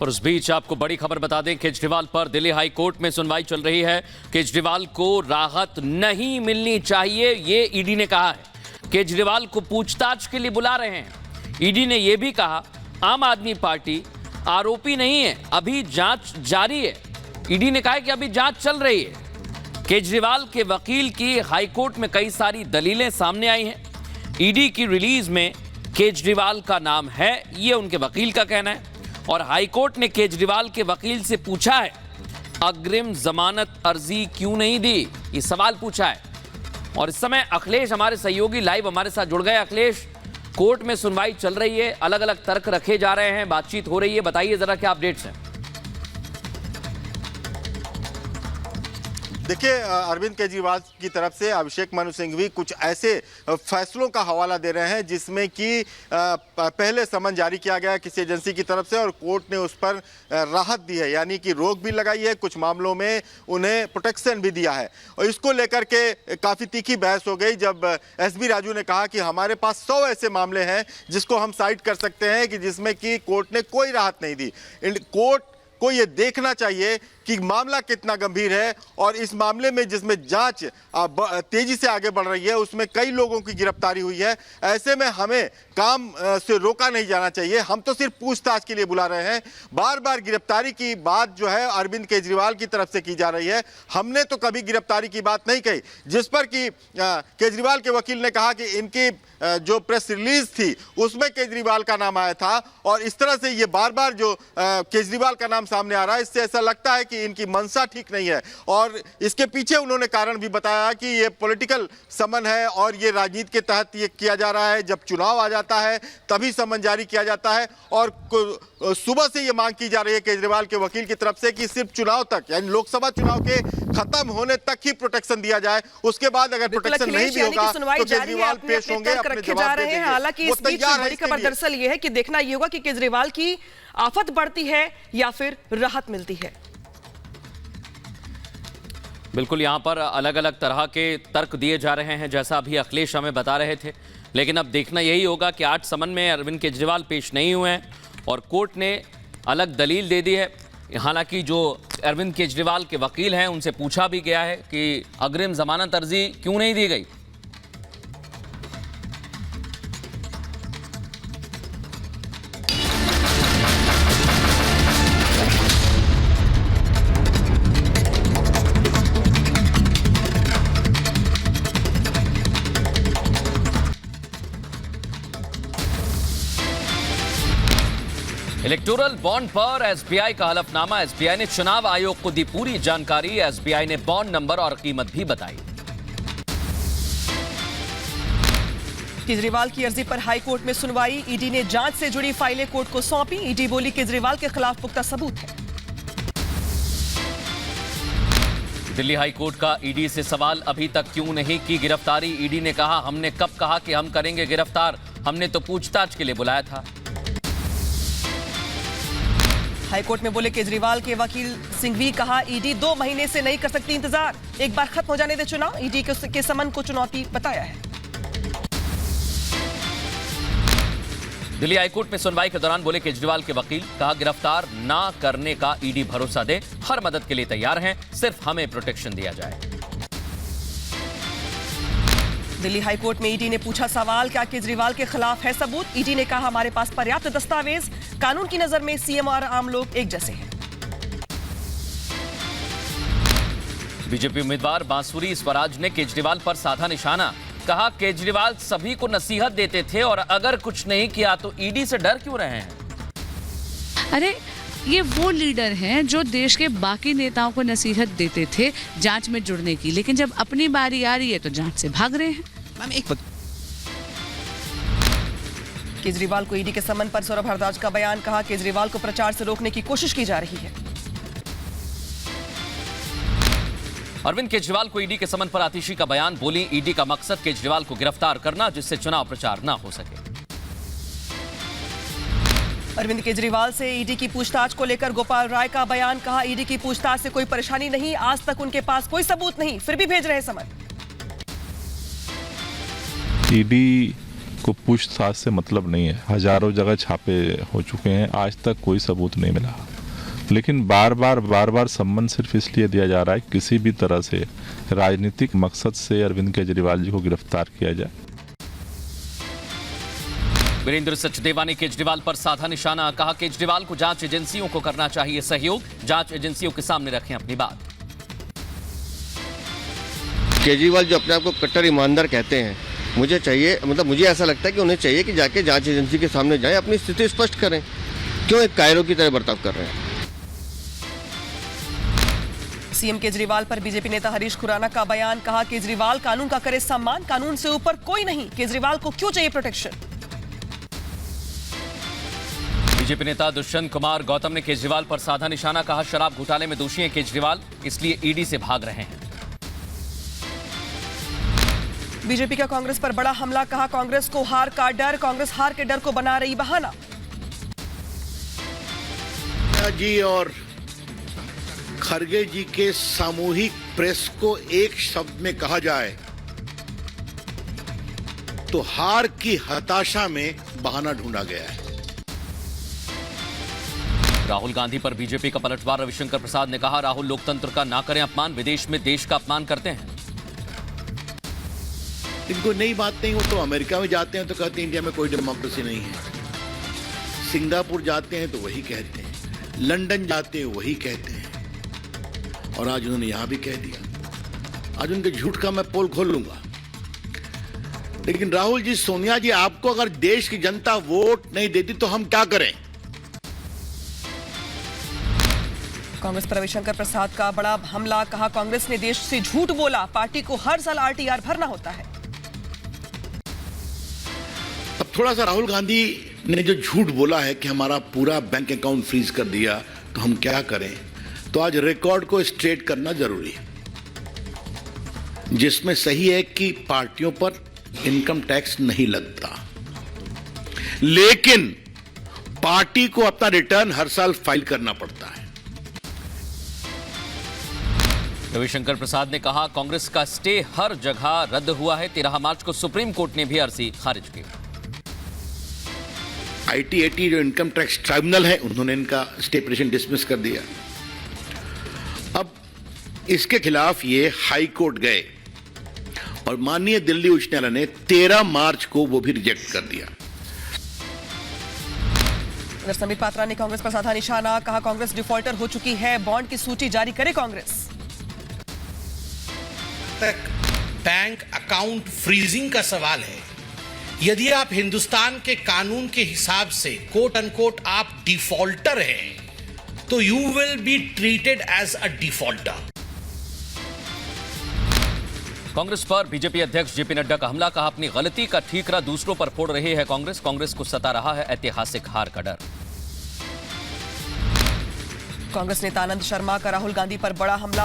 और उस बीच आपको बड़ी खबर बता दें, केजरीवाल पर दिल्ली हाई कोर्ट में सुनवाई चल रही है। केजरीवाल को राहत नहीं मिलनी चाहिए, ये ईडी ने कहा है। केजरीवाल को पूछताछ के लिए बुला रहे हैं। ईडी ने यह भी कहा, आम आदमी पार्टी आरोपी नहीं है, अभी जांच जारी है। ईडी ने कहा है कि अभी जांच चल रही है। केजरीवाल के वकील की हाईकोर्ट में कई सारी दलीलें सामने आई हैं। ईडी की रिलीज में केजरीवाल का नाम है, यह उनके वकील का कहना है। और हाईकोर्ट ने केजरीवाल के वकील से पूछा है, अग्रिम जमानत अर्जी क्यों नहीं दी, ये सवाल पूछा है। और इस समय अखिलेश हमारे सहयोगी लाइव हमारे साथ जुड़ गए। अखिलेश, कोर्ट में सुनवाई चल रही है, अलग अलग तर्क रखे जा रहे हैं, बातचीत हो रही है, बताइए जरा क्या अपडेट्स हैं। देखिए, अरविंद केजरीवाल की तरफ से अभिषेक मनु सिंघवी कुछ ऐसे फैसलों का हवाला दे रहे हैं जिसमें कि पहले समन जारी किया गया किसी एजेंसी की तरफ से और कोर्ट ने उस पर राहत दी है, यानी कि रोक भी लगाई है, कुछ मामलों में उन्हें प्रोटेक्शन भी दिया है। और इसको लेकर के काफ़ी तीखी बहस हो गई जब एसबी राजू ने कहा कि हमारे पास 100 ऐसे मामले हैं जिसको हम साइड कर सकते हैं कि जिसमें कि कोर्ट ने कोई राहत नहीं दी। कोर्ट को ये देखना चाहिए कि मामला कितना गंभीर है और इस मामले में जिसमें जांच तेजी से आगे बढ़ रही है उसमें कई लोगों की गिरफ्तारी हुई है। ऐसे में हमें काम से रोका नहीं जाना चाहिए, हम तो सिर्फ पूछताछ के लिए बुला रहे हैं। बार बार गिरफ्तारी की बात जो है अरविंद केजरीवाल की तरफ से की जा रही है, हमने तो कभी गिरफ्तारी की बात नहीं कही। जिस पर कि केजरीवाल के वकील ने कहा कि इनकी जो प्रेस रिलीज थी उसमें केजरीवाल का नाम आया था और इस तरह से ये बार बार जो केजरीवाल का नाम सामने आ रहा है, इससे ऐसा लगता है कि इनकी मंशा ठीक नहीं है। और इसके पीछे उन्होंने कारण भी बताया कि ये पॉलिटिकल समन है और ये राजनीति के तहत ये किया जा रहा है। जब चुनाव आ जाता है तभी समन जारी किया जाता है और सुबह से ये मांग की जा रही है केजरीवाल के वकील की तरफ से कि सिर्फ चुनाव तक, यानी लोकसभा चुनाव के खत्म होने तक ही प्रोटेक्शन दिया जाए, उसके बाद अगर प्रोटेक्शन नहीं भी होगा तो केजरीवाल पेश होंगे, अपने जवाब देंगे। हालांकि इस बीच बड़ी खबर दरअसल ये है कि देखना ये होगा कि केजरीवाल की आफत बढ़ती है या फिर राहत मिलती है। बिल्कुल, यहां पर अलग अलग तरह के तर्क दिए जा रहे हैं, जैसा अभी अखिलेश हमें बता रहे थे। लेकिन अब देखना यही होगा कि 8 समन में अरविंद केजरीवाल पेश नहीं हुए हैं और कोर्ट ने अलग दलील दे दी है। हालांकि जो अरविंद केजरीवाल के वकील हैं उनसे पूछा भी गया है कि अग्रिम जमानत अर्जी क्यों नहीं दी गई। इलेक्टोरल बॉन्ड पर एसबीआई का हलफनामा। एसबीआई ने चुनाव आयोग को दी पूरी जानकारी। एसबीआई ने बॉन्ड नंबर और कीमत भी बताई। केजरीवाल की अर्जी पर हाईकोर्ट में सुनवाई। ईडी ने जांच से जुड़ी फाइलें कोर्ट को सौंपी। ईडी बोली केजरीवाल के खिलाफ पुख्ता सबूत है। दिल्ली हाईकोर्ट का ईडी से सवाल, अभी तक क्यों नहीं की गिरफ्तारी। ईडी ने कहा, हमने कब कहा कि हम करेंगे गिरफ्तार, हमने तो पूछताछ के लिए बुलाया था। हाईकोर्ट में बोले केजरीवाल के वकील सिंघवी, कहा ईडी 2 महीने से नहीं कर सकती इंतजार, एक बार खत्म हो जाने दे चुनाव। ईडी के समन को चुनौती बताया है। दिल्ली हाईकोर्ट में सुनवाई के दौरान बोले केजरीवाल के वकील, कहा गिरफ्तार ना करने का ईडी भरोसा दे, हर मदद के लिए तैयार हैं, सिर्फ हमें प्रोटेक्शन दिया जाए। दिल्ली हाईकोर्ट में ईडी ने पूछा सवाल, क्या केजरीवाल के खिलाफ है सबूत। ईडी ने कहा, हमारे पास पर्याप्त दस्तावेज, कानून की नजर में सीएम और आम लोग एक जैसे हैं। बीजेपी उम्मीदवार बांसुरी स्वराज ने केजरीवाल पर साधा निशाना। कहा, केजरीवाल सभी को नसीहत देते थे और अगर कुछ नहीं किया तो ईडी से डर क्यों रहे हैं। अरे ये वो लीडर हैं जो देश के बाकी नेताओं को नसीहत देते थे जांच में जुड़ने की, लेकिन जब अपनी बारी आ रही है तो जांच से भाग रहे हैं। केजरीवाल को ईडी के समन पर सौरभ भारद्वाज का बयान। कहा, केजरीवाल को प्रचार से रोकने की कोशिश की जा रही है। अरविंद केजरीवाल को ईडी के समन पर आतिशी का बयान। बोली, ईडी का मकसद केजरीवाल को गिरफ्तार करना जिससे चुनाव प्रचार ना हो सके। अरविंद केजरीवाल से ईडी की पूछताछ को लेकर गोपाल राय का बयान। कहा, ईडी की पूछताछ से कोई परेशानी नहीं, आज तक उनके पास कोई सबूत नहीं, फिर भी भेज रहे समन। ईडी को पूछताछ से मतलब नहीं है, हजारों जगह छापे हो चुके हैं, आज तक कोई सबूत नहीं मिला। लेकिन बार बार सम्मान सिर्फ इसलिए दिया जा रहा है कि किसी भी तरह से राजनीतिक मकसद से अरविंद केजरीवाल जी को गिरफ्तार किया जाए। वीरेंद्र सचदेवा ने केजरीवाल पर साधा निशाना, कहा केजरीवाल को जांच एजेंसियों को करना चाहिए सहयोग, जांच एजेंसियों के सामने रखें अपनी बात। केजरीवाल जो अपने आप को कट्टर ईमानदार कहते हैं, मुझे ऐसा लगता है कि उन्हें चाहिए कि जाके जांच एजेंसी के सामने जाएं, अपनी स्थिति स्पष्ट करें। क्यों एक कायरों की तरह बर्ताव कर रहे हैं? सीएम केजरीवाल पर बीजेपी नेता हरीश खुराना का बयान, कहा केजरीवाल कानून का करे सम्मान, कानून से ऊपर कोई नहीं, केजरीवाल को क्यों चाहिए प्रोटेक्शन। बीजेपी नेता दुष्यंत कुमार गौतम ने केजरीवाल पर साधा निशाना, कहा शराब घोटाले में दोषी हैं केजरीवाल, इसलिए ईडी से भाग रहे हैं। बीजेपी का कांग्रेस पर बड़ा हमला, कहा कांग्रेस को हार का डर, कांग्रेस हार के डर को बना रही बहाना। जी और खरगे जी के सामूहिक प्रेस को एक शब्द में कहा जाए तो हार की हताशा में बहाना ढूंढा गया है। राहुल गांधी पर बीजेपी का पलटवार, रविशंकर प्रसाद ने कहा राहुल लोकतंत्र का ना करें अपमान, विदेश में देश का अपमान करते हैं। इनको नई बात नहीं, वो तो अमेरिका में जाते हैं तो कहते हैं इंडिया में कोई डेमोक्रेसी नहीं है, सिंगापुर जाते हैं तो वही कहते हैं, लंदन जाते हैं वही कहते हैं, और आज उन्होंने यहां भी कह दिया। आज उनके झूठ का मैं पोल खोल लूंगा। लेकिन राहुल जी, सोनिया जी, आपको अगर देश की जनता वोट नहीं देती तो हम क्या करें? कांग्रेस पर रविशंकर प्रसाद का बड़ा हमला, कहा कांग्रेस ने देश से झूठ बोला, पार्टी को हर साल आरटीआर भरना होता है। अब थोड़ा सा राहुल गांधी ने जो झूठ बोला है कि हमारा पूरा बैंक अकाउंट फ्रीज कर दिया, तो हम क्या करें, तो आज रिकॉर्ड को स्ट्रेट करना जरूरी है, जिसमें सही है कि पार्टियों पर इनकम टैक्स नहीं लगता, लेकिन पार्टी को अपना रिटर्न हर साल फाइल करना पड़ता है। रविशंकर प्रसाद ने कहा कांग्रेस का स्टे हर जगह रद्द हुआ है, 13 मार्च को सुप्रीम कोर्ट ने भी अर्जी खारिज की। ITAT जो इनकम टैक्स ट्राइब्यूनल है, उन्होंने इनका स्टे पिटीशन डिसमिस कर दिया। अब इसके खिलाफ ये हाई कोर्ट गए और माननीय दिल्ली उच्च न्यायालय ने 13 मार्च को वो भी रिजेक्ट कर दिया। संबित पात्रा ने कांग्रेस पर साधा निशाना, कहा कांग्रेस डिफॉल्टर हो चुकी है, बॉन्ड की सूची जारी करे कांग्रेस। तक बैंक अकाउंट फ्रीजिंग का सवाल है, यदि आप हिंदुस्तान के कानून के हिसाब से कोट अनकोट आप डिफॉल्टर हैं, तो you will be treated as a defaulter. Congress पर बीजेपी अध्यक्ष जेपी नड्डा का हमला, कहा अपनी गलती का ठीकरा दूसरों पर फोड़ रही है कांग्रेस, कांग्रेस को सता रहा है ऐतिहासिक हार का डर। कांग्रेस नेता आनंद शर्मा का राहुल गांधी पर बड़ा हमला,